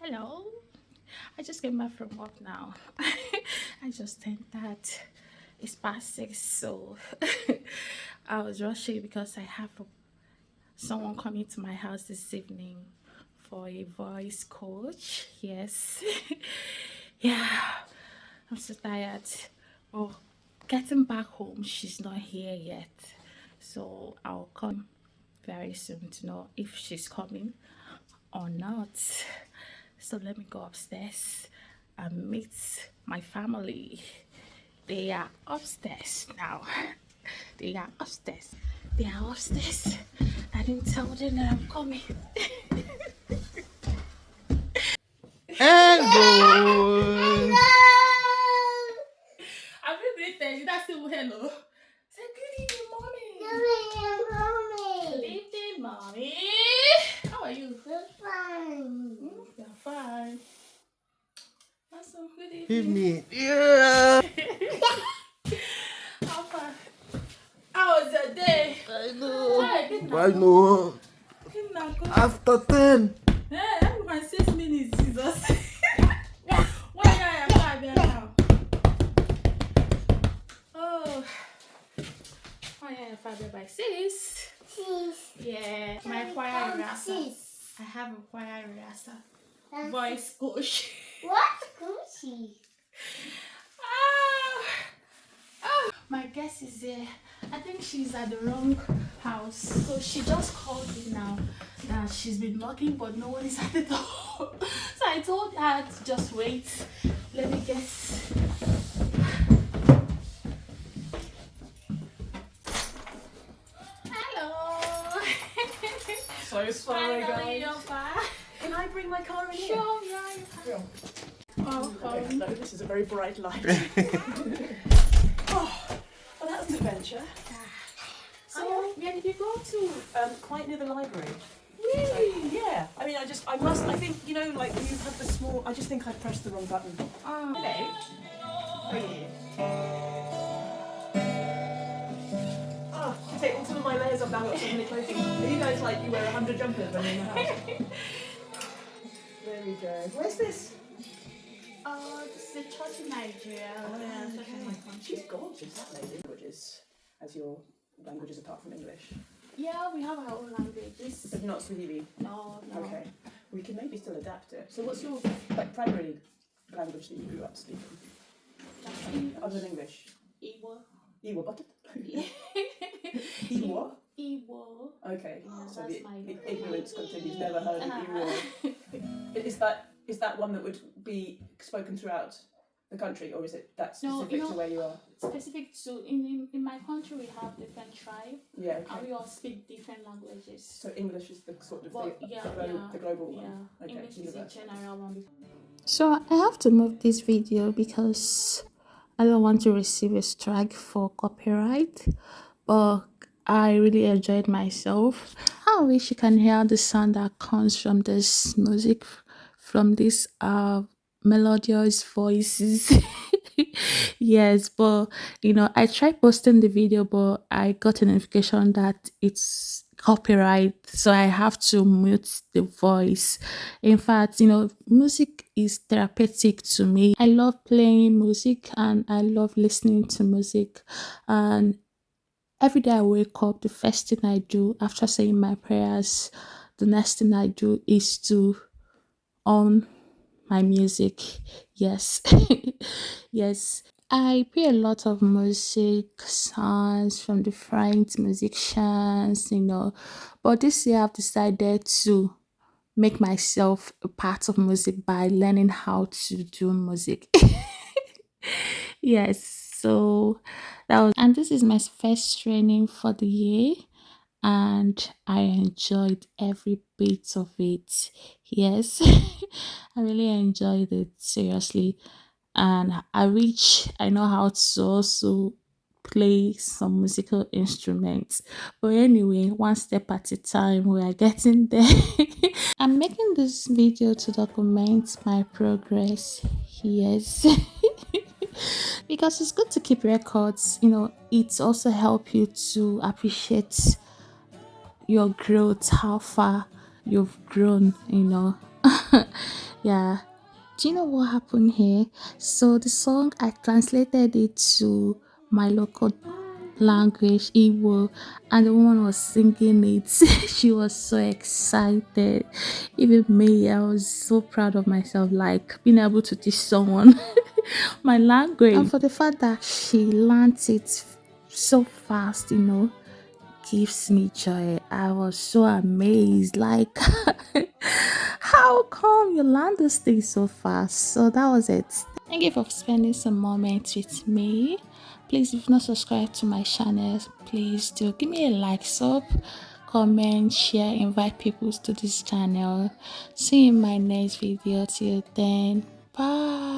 Hello. I just came back from work now. I just think that it's past 6, so I was rushing because I have someone coming to my house this evening for a voice coach. Yes. Yeah, I'm so tired. Well, getting back home, she's not here yet. So I'll come very soon to know if she's coming or not. So let me go upstairs and meet my family. They are upstairs now. They are upstairs. They are upstairs. I didn't tell them that I'm coming. Hello. I'm really that's still hello. Say good evening, mommy. Good evening, mommy. How are you? Fine. You're fine. Awesome. Good evening. Evening. Yeah. How far? How was your day? I know. Hi, I know. good. After 10. Hey, everyone 6 minutes, Jesus. Why are you 5 here now? Oh, why are you 5 here by 6? Yeah, my choir rehearsal. I have a choir rehearsal. Voice coach. What coochie? Ah, my guest is there. I think she's at the wrong house. So she just called me now that she's been knocking, but no one is at the door. So I told her to just wait. Let me guess. Hello. So sorry, Finally, guys. you're back. Can I bring my car in here? Sure, yeah, you can. Okay, no, this is a very bright light. Oh, well, that's an adventure. So, where did you go to? Quite near the library. Really? Yeah. I mean, I think, you know, like when you have the small, I just think I pressed the wrong button. Hello. To take all some of my layers off now, I've got so many clothing. Are you guys like, you wear 100 jumpers when you're in the house? There we go. Where's this? This is a church in Nigeria. Yeah, church in my country. She's gorgeous, that lady. Languages as your languages apart from English. Yeah, we have our own languages. But not Swahili. No. Okay. We can maybe still adapt it. So what's your primary language that you grew up speaking? Just English. Other than English? Igbo. Igbo, what? Igbo? Igbo. Okay. Yeah, So that's the my ignorance continues. Never heard of Igbo. Is that one that would be spoken throughout the country, or is it that specific to where you are? Specific to in my country, we have different tribes, Yeah. Okay. and we all speak different languages. So English is the sort of But the global one. Yeah, Okay. English is a general one. So I have to move this video because I don't want to receive a strike for copyright, but I really enjoyed myself. I wish you can hear the sound that comes from this music, from these melodious voices. Yes, but I tried posting the video, but I got a notification that it's copyright, so I have to mute the voice. In fact, music is therapeutic to me. I love playing music and I love listening to music. And every day I wake up, the first thing I do after saying my prayers, the next thing I do is to on my music. Yes. Yes. I play a lot of music songs from different musicians, but this year I've decided to make myself a part of music by learning how to do music. Yes, so and this is my first training for the year, and I enjoyed every bit of it. Yes, I really enjoyed it, seriously. And I wish I know how to also play some musical instruments. But anyway, one step at a time, we are getting there. I'm making this video to document my progress. Yes. Because it's good to keep records. It's also help you to appreciate your growth, how far you've grown. Yeah. Do you know what happened here? So the song, I translated it to my local language, Igbo, and the woman was singing it. She was so excited. Even me, I was so proud of myself, like being able to teach someone my language. And for the fact that she learned it so fast, gives me joy. I was so amazed. Like, how come you learn this thing so fast? So that was it. Thank you for spending some moments with me. Please, if you've not subscribed to my channel, please do give me a like, sub, comment, share, invite people to this channel. See you in my next video. Till then, bye.